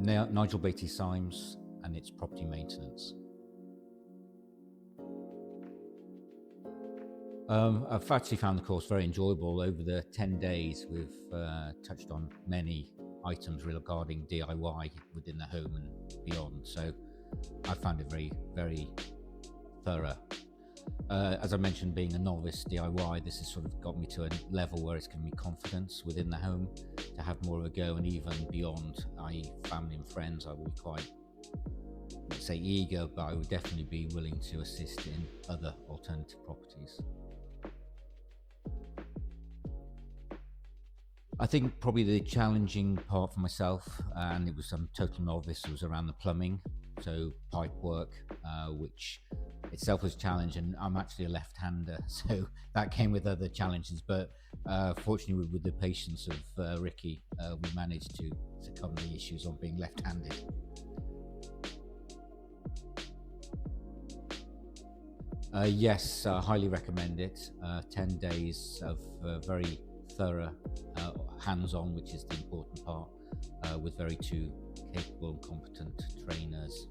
Nigel Beatty Symes, and it's property maintenance. I've actually found the course very enjoyable. Over the 10 days, we've touched on many items regarding DIY within the home and beyond. So I found it very, very thorough. As I mentioned, being a novice DIY, this has sort of got me to a level where it's given me confidence within the home to have more of a go, and even beyond, i.e. family and friends, I will be quite, let's say, eager, but I would definitely be willing to assist in other alternative properties. I think probably the challenging part for myself, and it was total novice, was around the plumbing, so pipe work, which itself was a challenge, and I'm actually a left-hander, so that came with other challenges, but fortunately with the patience of Ricky, we managed to succumb to the issues of being left-handed. Yes, I highly recommend it. 10 days of very thorough hands-on, which is the important part, with two capable and competent trainers.